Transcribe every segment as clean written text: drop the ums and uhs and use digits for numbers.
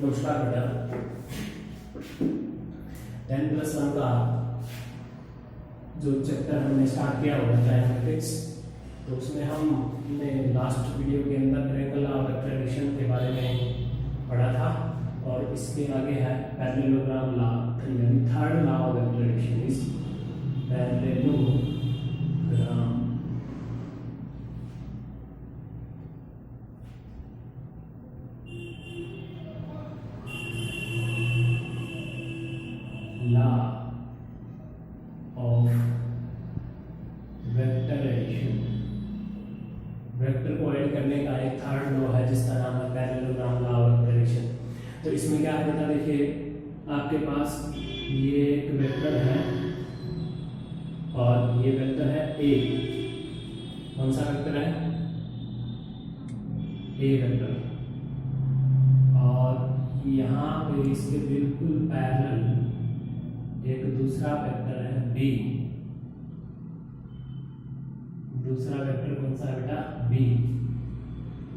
नमस्कार बेटा, 10+1 का जो चैप्टर हमने स्टार्ट किया हुआ है ट्रायमेट्रिक्स, तो उसमें हमने लास्ट वीडियो के अंदर ट्रायंगल ऑफ एक्सलेरेशन के बारे में पढ़ा था और इसके आगे है पैरेललोग्राम लॉ, यानी third law of acceleration is parallelogram law of vector addition. Vector को ऐड करने का एक थर्ड लॉ है जिसका नाम है parallelogram law of vector addition. तो इसमें क्या है बता, देखिए आपके पास ये एक वेक्टर है और ये वेक्टर है ए। कौन सा वेक्टर है? ए वेक्टर। और यहाँ पे इसके बिल्कुल पैरेलल एक दूसरा वेक्टर है बी। दूसरा वेक्टर कौन सा है बेटा? बी।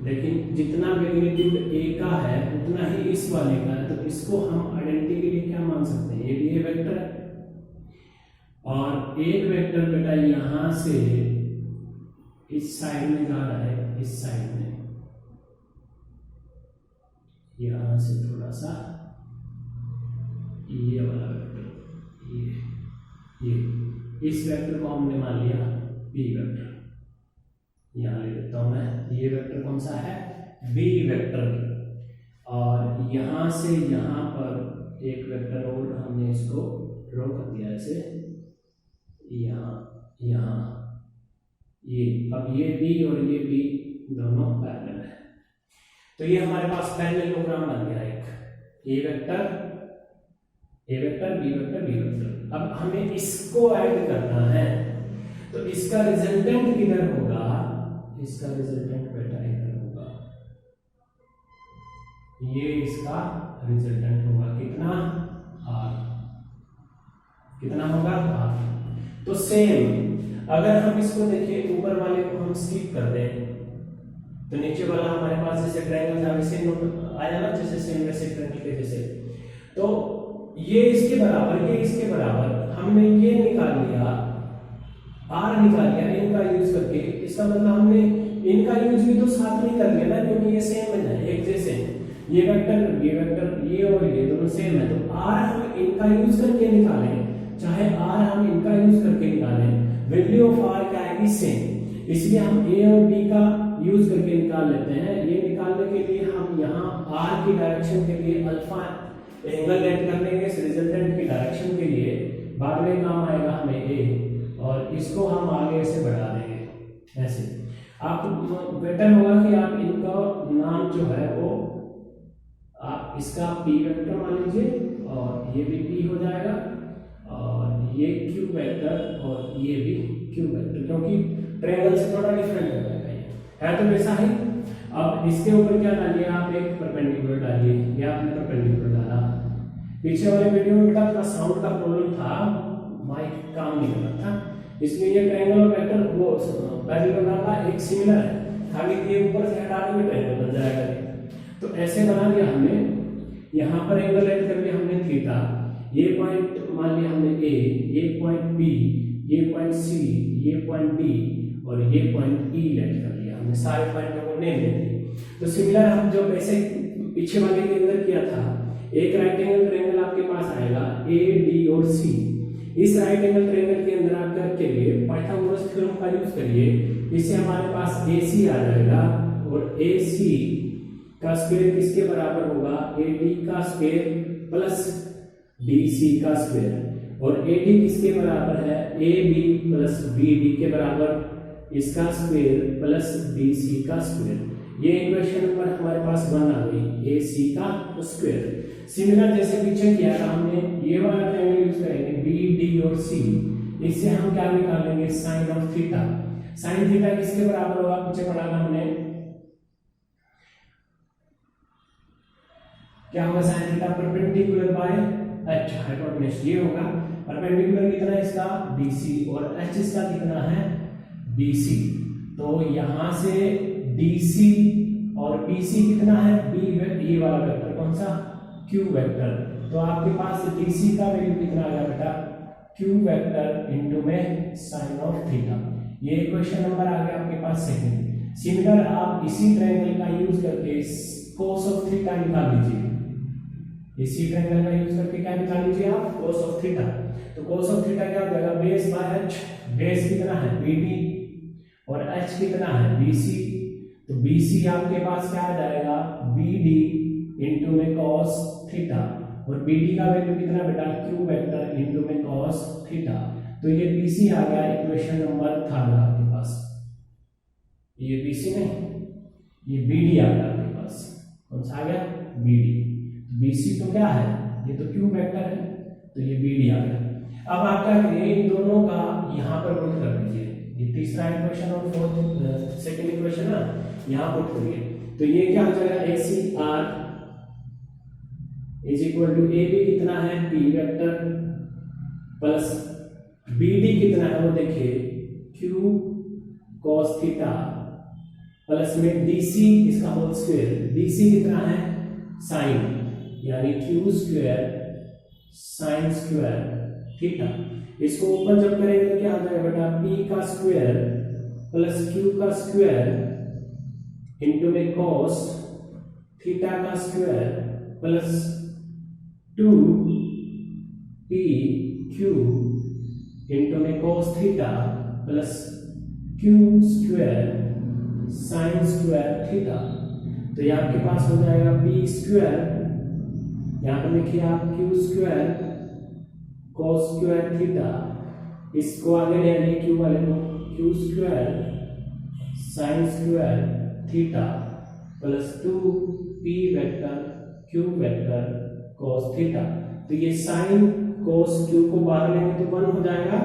लेकिन जितना मैग्नीट्यूड ए का है उतना ही इस वाले का है, तो इसको हम आइडेंटिटी के लिए क्या मान सकते हैं? ये भी ए वेक्टर है और एक वेक्टर बेटा यहां से इस साइड में जा रहा है, इस साइड में, यहां से थोड़ा सा ये वाला वेक्टर, ये इस वेक्टर को हमने मान लिया बी वेक्टर। यहाँ ले लेता हूं मैं, ये वेक्टर कौन सा है? B vector. और यहाँ से यहाँ पर एक वेक्टर और हमने इसको ड्रॉ कर दिया ऐसे, यहाँ ये। अब ये बी और ये बी दोनों पैरेलल है, तो ये हमारे पास पैरेललोग्राम बन गया एक। A vector, A vector, B vector, B vector. अब हमें इसको ऐड करना है, तो इसका रिजल्टेंट किधर होगा? इसका रिजल्टेंट बेटा इधर होगा, ये इसका रिजल्टेंट होगा कितना? आर। कितना होगा? आर। तो सेम अगर हम इसको देखिए, ऊपर वाले को हम स्किप कर दें तो नीचे वाला हमारे पास जैसे ट्रायंगल था वैसे आया ना, जैसे सेम वैसे ट्रायंगल के जैसे। तो ये इसके बराबर, ये इसके बराबर, हमने ये निकाल लिया, आर निकाल लिया इनका यूज करके। इसका मतलब हमने इनका यूज भी तो साथ में कर लिया ना, क्योंकि ये सेम है, एक जैसे। ये वेक्टर, ये वेक्टर, ये और ये दोनों सेम है, तो आर हम इनका यूज करके निकालें, चाहे आर हम इनका यूज करके निकालें, वैल्यू ऑफ आर क्या आएगी? सेम। इसलिए हम ए और बी का यूज करके निकाल लेते हैं। ये निकालने के लिए हम यहाँ आर की डायरेक्शन के लिए अल्फा एंगल ऐड कर लेंगे इस रिजल्टेंट की डायरेक्शन के लिए, बाद में काम आएगा हमें ए, और इसको हम आगे से बढ़ा देंगे ऐसे। आपको बेटर होगा कि आप इनका नाम जो है वो आप इसका पी वेक्टर मान लीजिए, और ये भी पी हो जाएगा, और ये क्यू वेक्टर और ये भी क्यू वेक्टर, क्योंकि ट्रायंगल से थोड़ा डिफरेंट हो जाएगा। ये है तो वैसा ही। अब इसके ऊपर क्या डालिए आप? एक परपेंडिकुलर डालिए। ये आपने परपेंडिकुलर डाला। पीछे वाले वीडियो में बेटा थोड़ा साउंड का प्रॉब्लम था, माइक काम नहीं कर रहा था, इसलिए ये ट्रायंगल और वेक्टर वो पैरेललोग्राम का एक सिमिलर है, खाली ये ऊपर से हटा के ट्रायंगल बन जाएगा। तो ऐसे बना लिया हमने, यहाँ पर एंगल ऐड कर लिया हमने थीटा, ये पॉइंट मान लिया हमने ए, ये पॉइंट बी, ये पॉइंट सी, ये पॉइंट डी और ये पॉइंट ई ऐड कर लिया हमने। सारे पॉइंटों को नेम दे दिए। तो सिमिलर हम जो ऐसे पीछे वाले के अंदर किया था, एक राइट एंगल ट्रायंगल आपके पास आएगा ए, डी और सी। इस राइट एंगल ट्रायंगल के अंदर आप करके लिए पाइथागोरस थ्योरम का यूज करिए, इससे हमारे पास AC आ जाएगा, और AC का स्क्वायर किसके बराबर होगा? AD का स्क्वायर प्लस BC का स्क्वायर, और AD किसके बराबर है? AB प्लस BD के बराबर, इसका स्क्वायर प्लस BC का स्क्वायर। ये इक्वेशन नंबर हमारे पास 1 आ गई, AC का स्क्वायर। सिमिलर जैसे पीछे किया था हमने, ये वाला ट्रायंगल यूज करेंगे BD और C, इससे हम क्या निकालेंगे? Sine of theta. Sine theta किसके बराबर होगा? पीछे पढ़ा था हमने, क्या होगा? Sine theta perpendicular by h, hypotenuse ये होगा। परपेंडिकुलर कितना है इसका? BC, और h इसका कितना है? BC। तो यहां से DC और BC कितना है? B, ये वाला वेक्टर कौन सा? Q vector. तो आपके पास DC का वैल्यू कितना आ गया बेटा, क्यू वेक्टर इंटू में साइन ऑफ थीटा। ये इक्वेशन नंबर आ गया आपके पास सेकंड। सिमिलर आप इसी ट्रायंगल का यूज करके cos ऑफ थीटा निकाल लीजिए। इसी ट्रायंगल का यूज करके क्या निकाल लीजिए आप, cos ऑफ थीटा। तो cos ऑफ थीटा क्या हो जाएगा, बेस बाय h। बेस कितना है BD और h कितना है BC। तो BC आपके पास क्या आ जाएगा, BD इंटू में cos थीटा और BD का वैल्यू कितना बेटा, क्यू वेक्टर इंटू में cos थीटा। तो ये BC आ गया इक्वेशन नंबर थर्ड आपके पास। ये BC नहीं, ये BD आ गया आपके पास। कौन सा आ गया, BD। BC तो क्या है, ये तो क्यू वेक्टर है, तो ये BD आ गया। अब आप क्या करिए, इन दोनों का यहाँ पर पुट कर दीजिए। ये तीसरा इक्वेशन और फोर्थ सेकंड इक्वेशन ना यहाँ पुट करिए। तो ये क्या हो जाएगा, ACR is equal to AB कितना है P वेक्टर प्लस BD कितना है वो देखिए Q cos थीटा प्लस में DC इसका होल स्क्वायर। DC कितना है साइन, यानी Q square sine square theta. इसको ऊपर जब करेंगे तो क्या हो जाएगा बेटा, P का स्क्वायर प्लस Q का स्क्वायर इंटू में cos थीटा का स्क्वायर प्लस 2PQ इंटू में cos theta plus Q square sine square theta. तो ये आपके पास हो जाएगा P स्क्वायर, यहाँ पर लिखिए आप Q square cos square theta, इसको आगे ले आइए Q वाले को, Q square sine square theta plus 2P vector Q vector cos theta. तो ये साइन cos Q को बाहर लेंगे तो 1 हो जाएगा।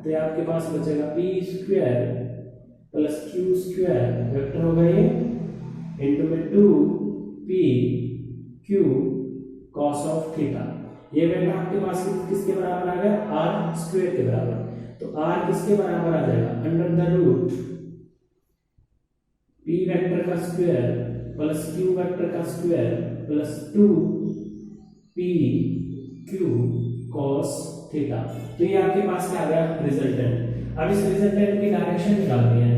तो ये आपके पास बचेगा P square plus Q square vector होगा ये इंटू में 2PQ cos ऑफ थीटा। ये बेटा आपके पास किसके बराबर आ गया, R स्क्वायर के बराबर। तो R किसके बराबर आ जाएगा, under the root P vector का स्क्वायर प्लस Q वेक्टर का square plus 2PQ cos theta. तो ये आपके पास क्या आ गया, रिजल्टेंट। अब इस रिजल्टेंट की डायरेक्शन निकालनी है।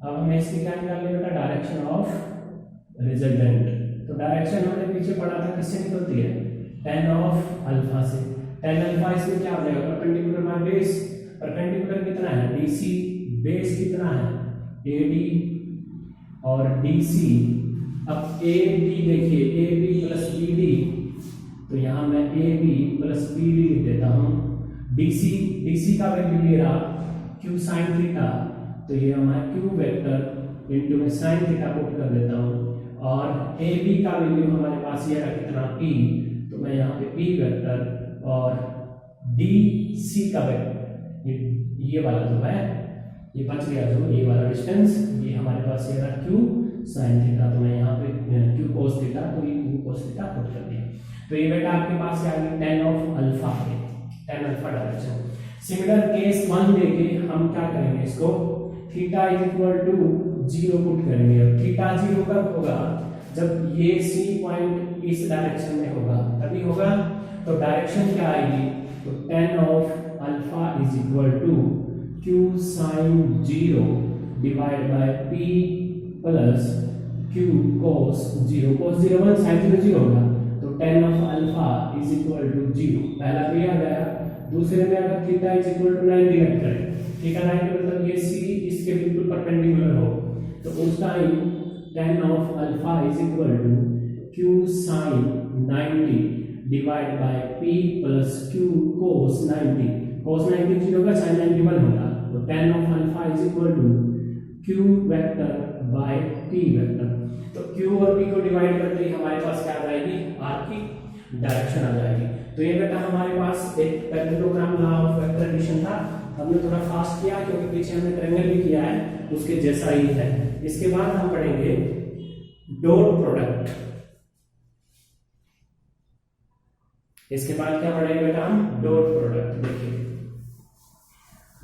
अब हमें इसकी क्या निकालनी है बेटा, डायरेक्शन ऑफ रिजल्टेंट। तो डायरेक्शन हमने पीछे पढ़ा था किससे निकलती है, tan ऑफ अल्फा से। tan अल्फा इसमें क्या आ जाएगा, परपेंडिकुलर बाय बेस। परपेंडिकुलर कितना है DC, बेस कितना है AD और DC। अब AB देखिए, AB प्लस BD, तो यहाँ मैं AB प्लस BD लिख देता हूँ। DC का वैल्यू ले रहा Q साइन थीटा, तो ये हमारा Q वेक्टर इंटू में साइन थीटा पुट कर देता हूँ। और AB का वैल्यू हमारे पास ये रहा कितना P, तो मैं यहाँ पे P वेक्टर और DC का वेक्टर ये वाला जो है, ये बच गया जो ये वाला डिस्टेंस, ये हमारे पास ये रहा Q साइन थीटा, तो मैं यहाँ पे Q cos थीटा, तो ये Q cos थीटा पुट कर दिया। तो ये बेटा आपके पास आ गया tan ऑफ अल्फा है, tan alpha direction. Similar case 1 लेके हम क्या करेंगे, इसको theta is equal to 0 put करेंगे। अब थीटा 0 कब होगा, जब ये C पॉइंट इस डायरेक्शन में होगा तभी होगा। तो डायरेक्शन क्या आएगी, तो tan of alpha is equal to Q sine 0 divide by P plus Q cos 0। cos 0 1 sin 0 0 होगा, तो tan of alpha is equal to 0। पहला भी आ गया। दूसरे में अगर थीटा इज इक्वल टू 90 रख करें, ठीक है, 90 मतलब ये C इसके बिल्कुल परपेंडिकुलर हो, तो उस time tan of alpha is equal to Q sin 90 divide by P plus Q cos 90। cos 90 0 का sin 90 1 होगा, तो tan of alpha is equal to Q vector by P vector. तो Q और P को divide करते ही हमारे पास क्या आ जाएगी, R की डायरेक्शन आ जाएगी। तो ये बेटा हमारे पास एक parallelogram law of vector addition था। हमने थोड़ा फास्ट किया क्योंकि पीछे हमने ट्रायंगल भी किया है, उसके जैसा ही है। इसके बाद हम पढ़ेंगे डॉट प्रोडक्ट। इसके बाद क्या पढ़ेंगे बेटा हम, डॉट प्रोडक्ट। देखिए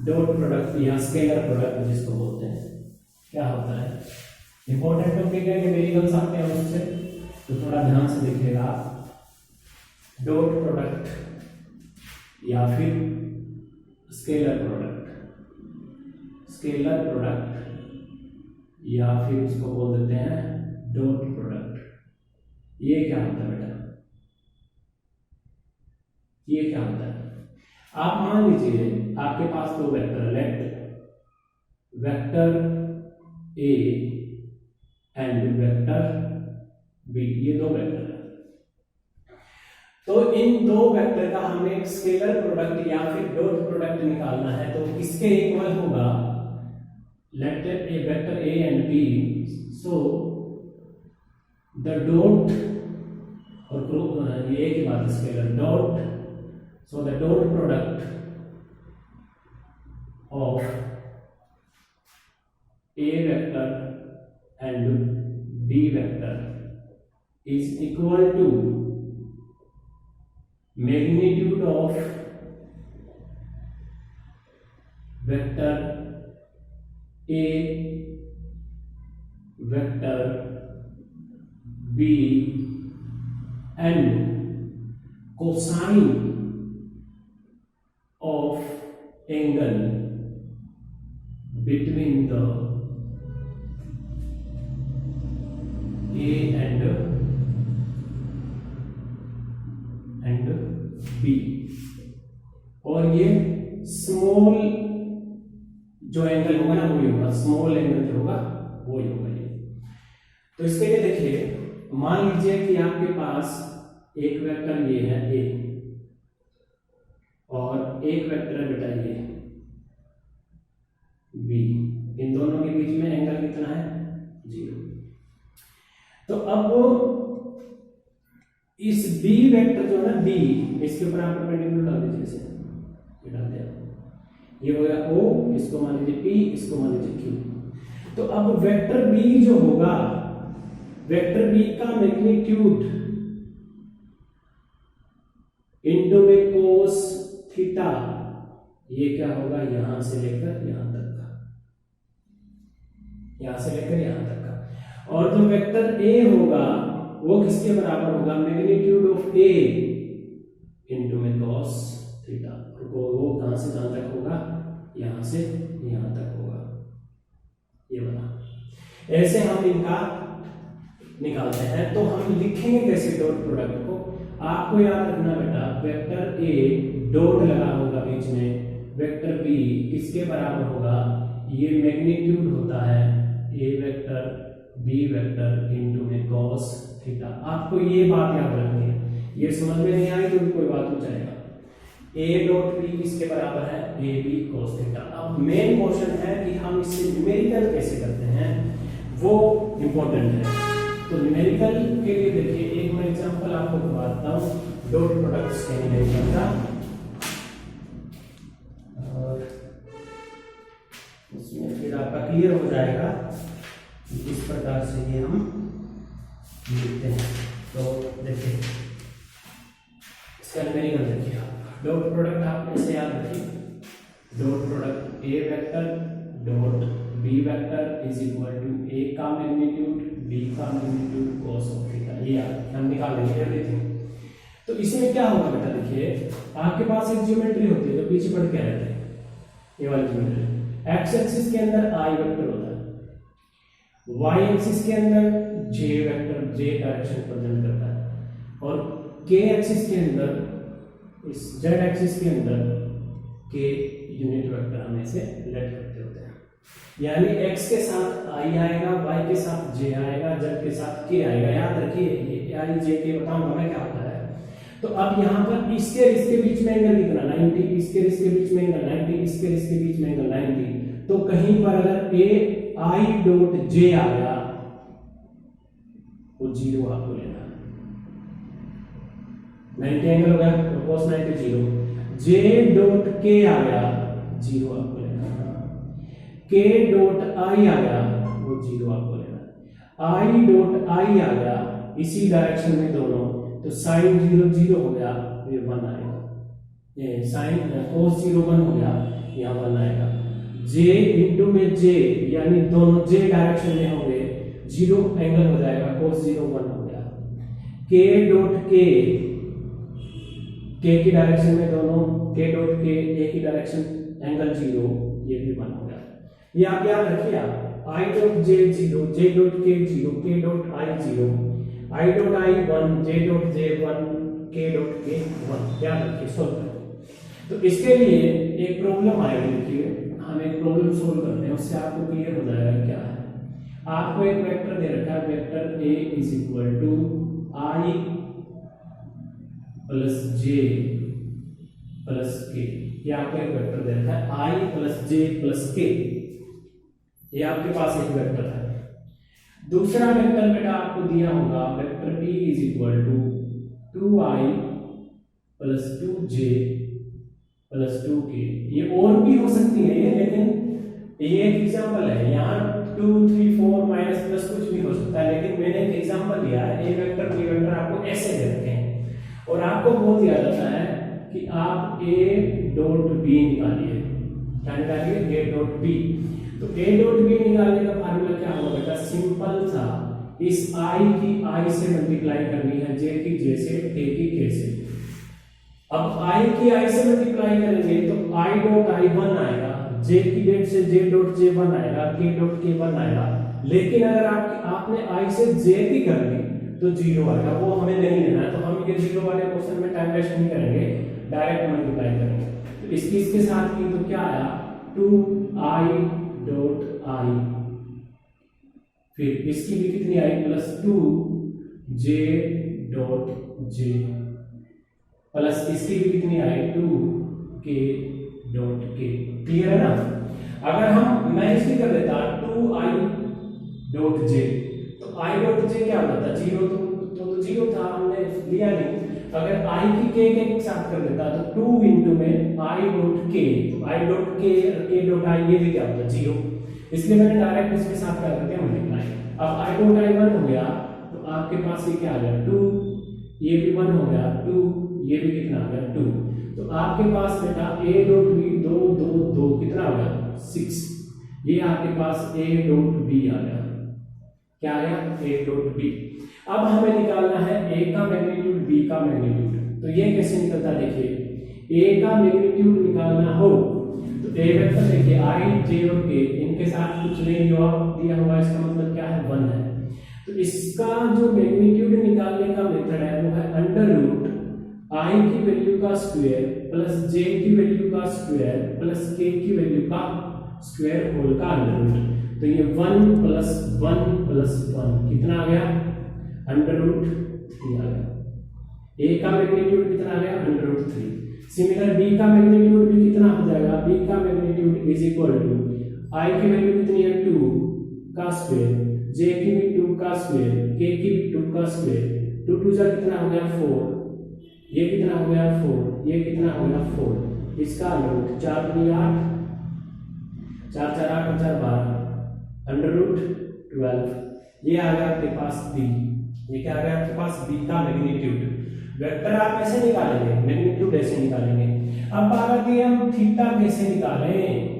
डॉट प्रोडक्ट या स्केलर प्रोडक्ट जिसको बोलते हैं, क्या होता है। इंपॉर्टेंट टॉपिक है कि वेरिएबल्स आते हैं उससे, तो थोड़ा ध्यान से देखिएगा आप। डॉट प्रोडक्ट या फिर स्केलर प्रोडक्ट या फिर उसको बोल देते हैं डॉट प्रोडक्ट। ये क्या होता है बेटा, ये क्या होता है? आप मान लीजिए आपके पास दो वेक्टर है, let vector A and vector B, ये दो वेक्टर है। तो इन दो वेक्टर का हमें एक स्केलर प्रोडक्ट या फिर डॉट प्रोडक्ट निकालना है, तो इसके इक्वल होगा let A vector A and B, so the dot, और ये एक ही बात है scalar dot, so the dot product of A vector and B vector is equal to magnitude of vector A, vector B and cosine of angle between the A and B, और ये small जो angle होगा ना वही होगा, small angle जो होगा वही होगा ये। तो इसके लिए देखिए, मान लीजिए कि आपके पास एक वेक्टर ये है A और एक वेक्टर है बेटा ये B, इन दोनों के बीच में एंगल कितना है 0। तो अब इस B वेक्टर जो है ना B, इसके ऊपर आप परपेंडिकुलर डाल दीजिए, जैसे ये डालते हैं, ये हो गया O, इसको मान लीजिए P, इसको मान लीजिए Q। तो अब वेक्टर B जो होगा, वेक्टर B का मैग्नीट्यूड इनटू में कोस थीटा, ये क्या होगा यहां से लेकर यहां तक का, यहां से लेकर यहां तक का। और जो वेक्टर A होगा वो किसके बराबर होगा, मैग्नीट्यूड ऑफ A इनटू में cos थीटा, वो कहां से कहां तक होगा, यहां से यहां तक होगा, ये वाला। ऐसे हम इनका निकालते हैं। तो हम लिखेंगे कैसे डॉट प्रोडक्ट को, आपको याद रखना बेटा, वेक्टर A डॉट लगा होगा बीच में, वेक्टर B किसके बराबर होगा, ये मैग्नीट्यूड होता है A vector B vector into में cos थीटा। आपको ये बात याद रखनी है, ये समझ में नहीं आई तो भी कोई बात हो जाएगा। A डॉट B किसके बराबर है, AB cos थीटा। अब मेन क्वेश्चन है कि हम इससे न्यूमेरिकल कैसे करते हैं, वो इंपॉर्टेंट है। तो न्यूमेरिकल के लिए देखिए, एक मैं एग्जांपल आपको बताता हूं डॉट प्रोडक्ट्स के न्यूमेरिकल का, और उसमें फिर आपका क्लियर हो जाएगा इस प्रकार से ये हम लिखते हैं। तो देखिए इसका न्यूमेरिकल देखिए, डॉट प्रोडक्ट आप ऐसे याद रखिए, dot product A vector dot B vector is equal to A का मैग्नीट्यूड B का मैग्नीट्यूड cos ऑफ थीटा, ये हम निकाल लेंगे एवरीथिंग। तो इसमें क्या होगा बेटा, देखिए आपके पास एक ज्योमेट्री होती है जो पीछे पढ़ के आए थे, ये वाली ज्योमेट्री। एक्स एक्सिस के अंदर I वेक्टर होता है, y एक्सिस के अंदर j vector j direction present करता है, और k एक्सिस के अंदर, इस z एक्सिस के अंदर k यूनिट वेक्टर हम ऐसे लेट करते होते हैं। यानी x के साथ i आएगा, y के साथ j आएगा, z के साथ k आएगा। याद रखिए ये i j k बताऊंगा मैं क्या होता है। तो अब यहाँ पर इसके और इसके बीच में एंगल कितना 90, इसके और इसके बीच में एंगल 90, इसके और इसके बीच में एंगल 90। तो कहीं पर अगर a i डॉट j आ गया वो 0 आपको लेना है, 90 एंगल हो गया तो cos 90 0, j डॉट k आ गया 0 आपको लेना है, k डॉट i आ गया वो 0 आपको लेना है, i डॉट i आ गया इसी डायरेक्शन में दोनों, तो sin 0 0 हो गया, ये 1 आएगा, ये sin cos 0 1 हो गया, यहाँ 1 आएगा। j इंटू में j यानी दोनों j डायरेक्शन में होंगे, 0 एंगल हो जाएगा, cos 0 1 हो गया। k डॉट k के की डायरेक्शन में दोनों के डॉट के ए की डायरेक्शन एंगल 0, ये भी 1 हो गया। ये आप याद रखिए, आप I dot J 0, J dot के 0, के dot I 0, I dot I 1, J dot J 1, के डॉट के 1, याद रखिए, सोल्व करें। तो इसके लिए एक प्रॉब्लम आएगी, देखिए हम एक प्रॉब्लम सोल्व करते हैं, उससे आपको क्लियर हो जाएगा क्या है। आपको एक वेक्टर दे रखा है, vector a is equal to I plus j plus k. ये आपको एक वेक्टर दे रखा है आई प्लस जे प्लस के, ये आपके पास एक वेक्टर है। दूसरा वेक्टर बेटा आपको दिया होगा vector p is equal to 2i plus 2j plus 2k। ये और भी हो सकती है ये, लेकिन ये एक एग्जांपल है। यहाँ 2 3 4 माइनस प्लस कुछ भी हो सकता है, लेकिन मैंने एक एग्जांपल लिया है। ए वेक्टर बी वेक्टर आपको ऐसे दे रखे हैं और आपको बोल दिया जाता है कि आप a डॉट b निकालिए। क्या निकालिए? a dot b। तो a डॉट b निकालने का फार्मूला क्या होगा बेटा? सिंपल सा, इस i की i से मल्टीप्लाई करनी है, j की j से, k की k से। अब i की i से मल्टीप्लाई करेंगे तो i डॉट i 1 आएगा, j की डेट से j डॉट j 1 आएगा, k डॉट k 1 आएगा। लेकिन अगर आपने i से j की कर ली तो 0 आएगा, वो हमें नहीं लेना है। तो हम ये 0 वाले क्वेश्चन में टाइम वेस्ट नहीं करेंगे, डायरेक्ट मल्टीप्लाई करेंगे। तो इसके साथ की तो क्या आया? 2i डॉट i, फिर इसकी भी कितनी आई? Plus 2j dot j, plus इसकी भी कितनी आई? 2k dot k। क्लियर है ना? अगर मैं इसकी कर देता 2i डॉट j, तो i डॉट j क्या होता? 0, तो 0 था, हमने लिया नहीं। अगर i की k के साथ कर देता तो 2 इंटू में i डॉट k, तो i डॉट k और k डॉट i ये भी क्या होता? 0। इसलिए मैंने डायरेक्ट इसके साथ क्या कर दिया? मल्टीप्लाई। अब i डॉट i 1 हो गया, तो आपके पास ये क्या आ गया? 2, ये भी 1 हो गया, 2, ये भी कितना आ गया? 2। तो आपके पास बेटा a डॉट b 2 2 2 कितना हो गया? 6। ये आपके पास a डॉट b आ गया। क्या आया? a dot b। अब हमें निकालना है a का मैग्नीट्यूड, b का मैग्नीट्यूड। तो ये कैसे निकलता है? देखिए, a का मैग्नीट्यूड निकालना हो तो a वेक्टर देखिए i j और k, इनके साथ कुछ नहीं दिया हुआ, इसका मतलब क्या है? 1 है। तो इसका जो मैग्नीट्यूड निकालने का मेथड है वो है अंडर रूट i की वैल्यू का स्क्वायर प्लस j की वैल्यू का स्क्वायर प्लस k की वैल्यू का स्क्वायर होल का अंडर रूट। तो ये 1 प्लस 1 प्लस 1 कितना आ गया? अंडर रूट 3 आ गया। a का मैग्नीट्यूड कितना आ गया? Under root 3। सिमिलर b का मैग्नीट्यूड भी कितना हो जाएगा? b का magnitude is equal to i की वैल्यू कितनी है? 2 का स्क्वायर, j की भी 2 का स्क्वायर, k की भी 2 का स्क्वायर। 2 2 जा कितना हो गया? 4। ये कितना हो गया? 4। ये कितना हो गया? 4। इसका रूट 4 दूनी 8, 4 4 8 और 4 12, अंडर रूट 12। ये आ गया आपके पास b। ये क्या आ गया आपके पास? b का मैग्नीट्यूड। वेक्टर आप ऐसे निकालेंगे, मैग्नीट्यूड ऐसे निकालेंगे। अब बात आती है हम थीटा कैसे निकालें।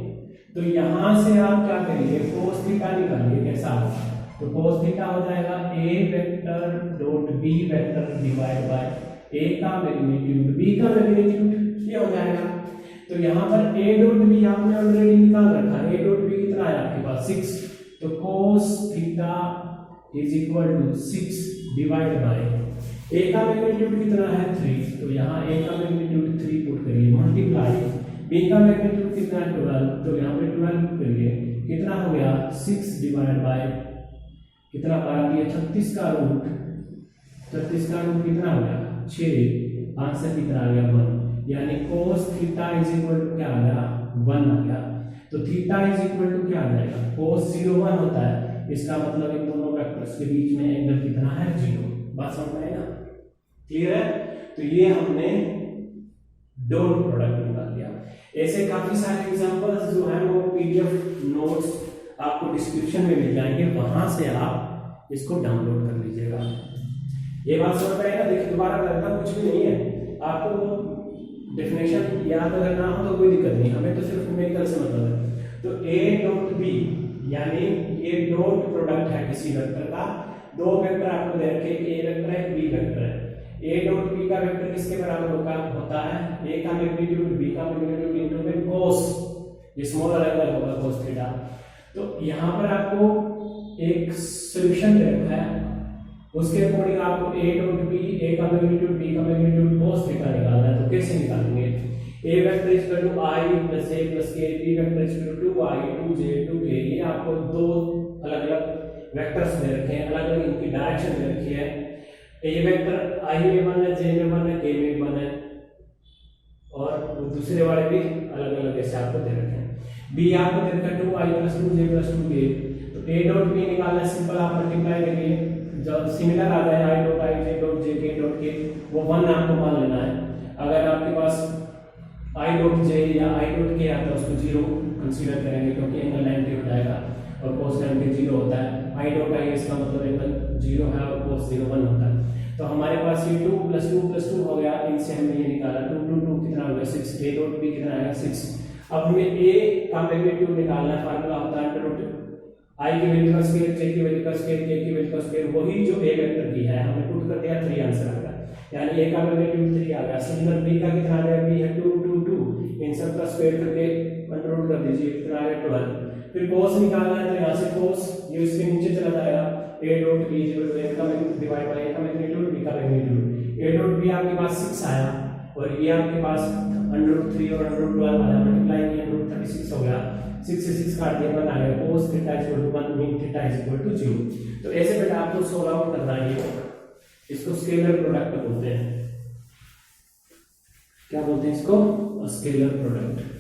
तो यहां से आप क्या करिए? cos थीटा निकालिए। कैसा? तो cos थीटा हो जाएगा a vector dot b vector divide by a का मैग्नीट्यूड, b का मैग्नीट्यूड, ये हो जाएगा। तो यहाँ पर a डॉट b आपने ऑलरेडी निकाल रखा है। a डॉट b कितना है आपके पास? 6। तो cos theta is equal to 6 divide by a का मैग्नीट्यूड कितना है? 3। तो यहाँ a का मैग्नीट्यूड 3 पुट करिए, मल्टीप्लाई b का मैग्नीट्यूड कितना है? 12। तो यहाँ पे 12 पुट करिए, कितना हो गया? 6 डिवाइड बाय कितना पड़ा दिया? 36 का रूट। 36 का रूट कितना हो गया? 6। आंसर कितना आ गया? 1। यानी cos theta is equal to क्या आ गया? 1 आ गया। तो थीटा इज इक्वल टू क्या आ जाएगा? cos 0 1 होता है, इसका मतलब इन दोनों वेक्टर्स के बीच में एंगल कितना है? 0। बात समझ में आई ना? क्लियर है? तो ये हमने डॉट प्रोडक्ट निकाल लिया। ऐसे काफी सारे एग्जांपल्स जो हैं वो पीडीएफ नोट्स आपको डिस्क्रिप्शन में मिल जाएंगे, वहां से आप इसको डाउनलोड कर लीजिएगा। ये बात समझ में आई ना? देखिए, दोबारा करना कुछ भी नहीं है, आपको डेफिनेशन याद अगर ना हो तो कोई दिक्कत नहीं, हमें तो सिर्फ न्यूमेरिकल से मतलब है। तो a डॉट b यानी ये डॉट प्रोडक्ट है किसी वेक्टर का। दो वेक्टर आपको दे रखे, a वेक्टर है, b वेक्टर है। ए डॉट बी का वेक्टर किसके बराबर होता है, ए का मैग्नीट्यूड बी का मैग्नीट्यूड इनटू में cos, ये स्मॉलर एंगल होगा cos थीटा। तो यहाँ पर आपको एक सॉल्यूशन दे रखा है, उसके अकॉर्डिंग आपको ए डॉट बी, ए का मैग्नीट्यूड बी का मैग्नीट्यूड cos थीटा निकालना है। तो कैसे निकालेंगे, A vector equal to I plus A plus K, B vector equal to 2i 2j 2k, ये आपको दो अलग अलग वेक्टर्स दे रखे हैं, अलग अलग इनकी डायरेक्शन दे रखी है। ए वेक्टर आई में 1 है, जे में 1 है, के में 1 है, और दूसरे वाले भी अलग अलग ऐसे आपको दे रखे हैं। बी आपको दे रखा है 2i plus 2j plus 2k, तो ए डॉट बी निकालना है, सिंपल आप मल्टीप्लाई करिए, जब सिमिलर आ जाए i dot i j dot j k dot k, वो 1 आपको मान लेना है। अगर आपके पास i डॉट j या i डॉट k आता है उसको 0 कंसीडर करेंगे, क्योंकि एंगल 90 हो जाएगा और cos 90 0 होता है। i डॉट i इसका मतलब एंगल 0 है और cos 0 1 होता है। तो हमारे पास ये 2 प्लस 2 प्लस 2 हो गया, इनसे हमने ये निकाला 2 2 2 कितना हो गया 6, a डॉट b कितना आएगा 6। अब हमें a का मैग्नीट्यूड निकालना है, फार्मूला होता है अंडर रूट i की वैल्यू का स्क्वायर, j की वैल्यू का स्क्वायर, k की वैल्यू का स्क्वायर, वही जो a वेक्टर की है हमने पुट कर दिया, 3 आंसर आ गया, यानी a का मैग्नीट्यूड 3 आ गया। सिमिलर b का कितना आ गया, b है 2 2 2, इन सब का स्क्वायर करके अंडर रूट कर दीजिए, कितना आ गया 12। फिर cos निकालना है, तो यहाँ से cos ये इसके नीचे चला जाएगा, a dot b equal to a का डिवाइड बाय a का मैग्नीट्यूड b का मैग्नीट्यूड, a डॉट b आपके पास 6 आया और ये आपके पास अंडर रूट 3 और अंडर रूट 12 आया, मल्टीप्लाई किया अंडर रूट 36 हो गया, 6 से 6 काट दिया 1 आ गया, cos theta equal to 1 min theta equal to 0। तो ऐसे बेटा आपको सॉल्व आउट करना है, इसको स्केलर प्रोडक्ट बोलते हैं। क्या बोलते हैं इसको, स्केलर प्रोडक्ट।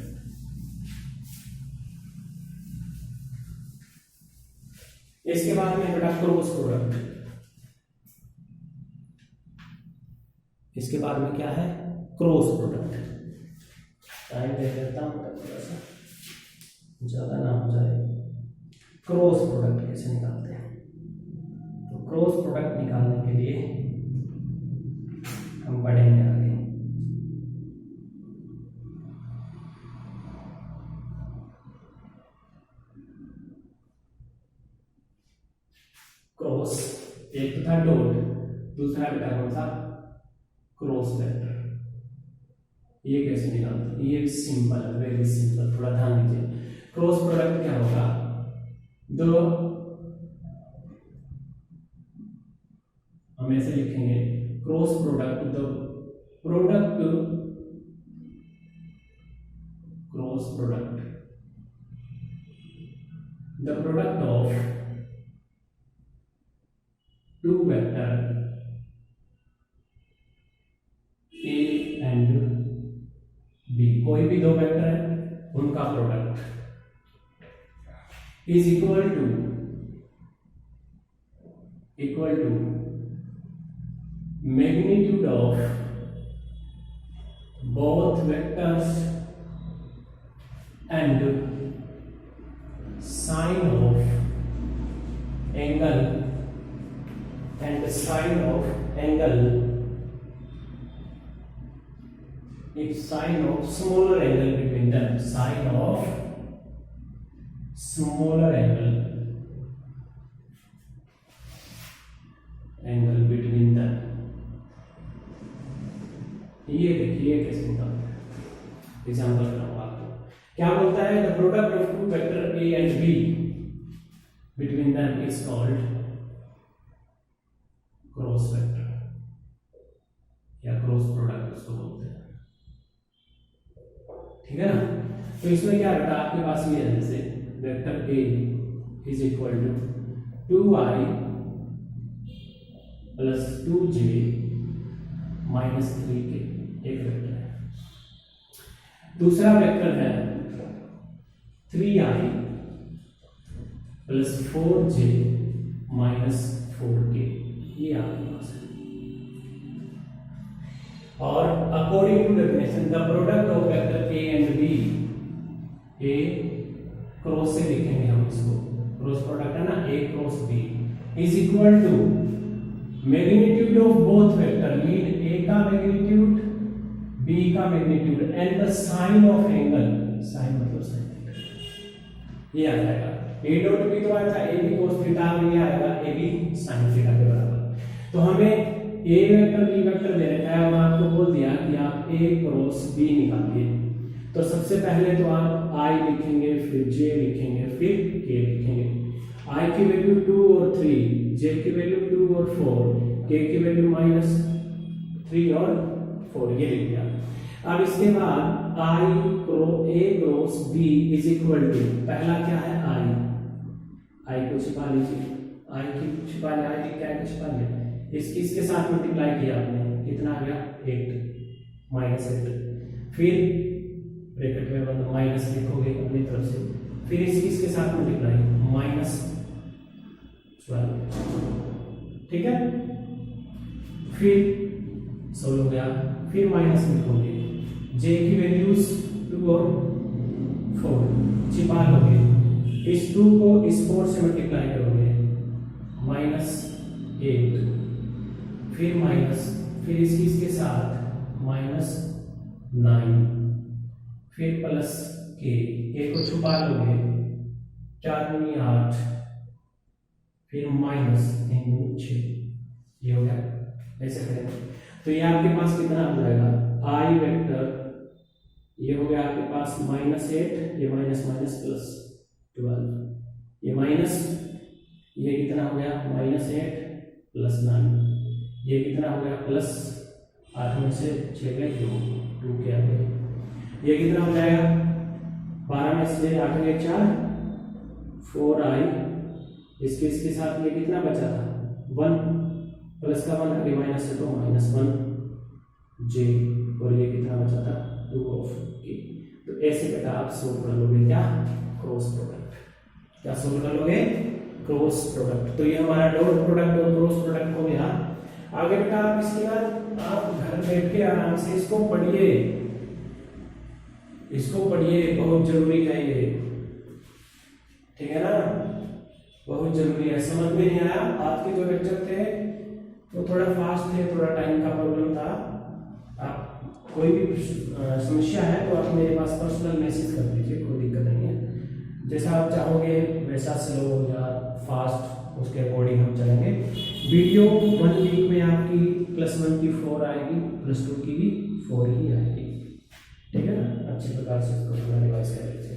इसके बाद में बेटा क्रॉस प्रोडक्ट, इसके बाद में क्या है, क्रॉस प्रोडक्ट। टाइम दे देता हूं थोड़ा सा, ज्यादा ना हो जाए। क्रॉस प्रोडक्ट कैसे निकालते हैं, तो क्रॉस प्रोडक्ट निकालने के लिए हम पढ़ेंगे आगे। क्रॉस, एक था डॉट, दूसरा बेटा कौन सा, क्रॉस वेक्टर। ये कैसे निकालते हैं, ये सिंपल है, वेरी सिंपल, थोड़ा ध्यान दीजिए। क्रॉस प्रोडक्ट क्या होगा, दो हम ऐसे लिखेंगे, cross product, the product, cross product, the product of two vector a and b, कोई भी दो वेक्टर है उनका product, is equal to magnitude of both vectors and sine of angle and the sine of angle, if sine of smaller angle between them, sine of smaller angle between them। ये देखिए कैसे निकालते हैं, example कराऊंगा आपको। क्या बोलता है, the product of two vector a and b between them is called cross vector या क्रॉस प्रोडक्ट उसको बोलते हैं, ठीक है ना। तो इसमें क्या बेटा आपके पास ये है, जैसे vector a is equal to 2i plus 2j minus 3k, एक वेक्टर है। दूसरा वेक्टर है 3i plus 4j minus 4k, ये आपके पास है। और according to definition, the product of vector a and b, a cross से लिखेंगे हम इसको, क्रॉस प्रोडक्ट है ना, a cross b is equal to magnitude of both vector, mean a का मैग्नीट्यूड b का magnitude and the sine of angle, sine मतलब sine, ये आ जाएगा। a डॉट b तो आया था a b cos थीटा, ये आएगा a b sin थीटा के बराबर। तो हमें ए वेक्टर बी वेक्टर दे रखा है और आपको बोल दिया कि आप ए क्रॉस बी निकालिए, तो सबसे पहले तो आप आई लिखेंगे, फिर जे लिखेंगे, फिर के लिखेंगे। आई की वैल्यू 2 और 3, जे की वैल्यू 2 और 4, के की वैल्यू -3 और 4, ये लिख दिया। अब इसके बाद आई A cross B is equal to, पहला क्या है आई को छिपा लीजिए, आई की छिपा लिया, आई की क्या है छिपा लिया, इसके साथ मल्टीप्लाई किया आपने, कितना आ गया 8 -8, फिर ब्रैकेट में बंद माइनस लिखोगे अपनी तरफ से, फिर इसके साथ मल्टीप्लाई -12, ठीक है, फिर सोल्व हो गया, फिर माइनस लिखोगे, जे की वैल्यूज 2 और 4 छिपा लोगे, इस 2 को इस 4 से मल्टीप्लाई करोगे -8, फिर माइनस, फिर इसके साथ -9, फिर प्लस के को छुपा लोगे, 4 दूनी 8, फिर -6, ये हो गया। ऐसे करेंगे तो ये आपके पास कितना आ जाएगा आई वेक्टर, ये हो गया आपके पास -8, ये माइनस +12, ये माइनस, ये कितना हो गया -8 + 9, ये कितना हो गया +8 में से 6 गए 2 के आ गए, ये कितना हो जाएगा 12 में से 8 गए 4, 4i, इसके साथ ये कितना बचा था 1, प्लस का 1 आगे माइनस है तो -1 जे, और ये कितना बचा था 2 ऑफ के। तो ऐसे बेटा आप सोल्व कर लोगे क्या क्रॉस प्रोडक्ट, क्या सोल्व कर लोगे क्रॉस प्रोडक्ट। तो ये हमारा डॉट प्रोडक्ट और क्रॉस प्रोडक्ट हो गया। आगे बेटा आप इसके बाद आप घर बैठ के आराम से इसको पढ़िए, बहुत जरूरी है ये, ठीक है ना, बहुत जरूरी है। समझ में नहीं आया आपके जो लेक्चर थे वो थोड़ा फास्ट थे, थोड़ा टाइम का प्रॉब्लम था, आप कोई भी समस्या है तो आप मेरे पास पर्सनल मैसेज कर दीजिए, कोई दिक्कत नहीं है, जैसा आप चाहोगे वैसा स्लो या फास्ट उसके अकॉर्डिंग हम चलेंगे। वीडियो 1 वीक में आपकी +1 की 4 आएगी, +2 की भी 4 ही आएगी, ठीक है ना, अच्छी प्रकार से इसको रिवाइज कर लीजिए।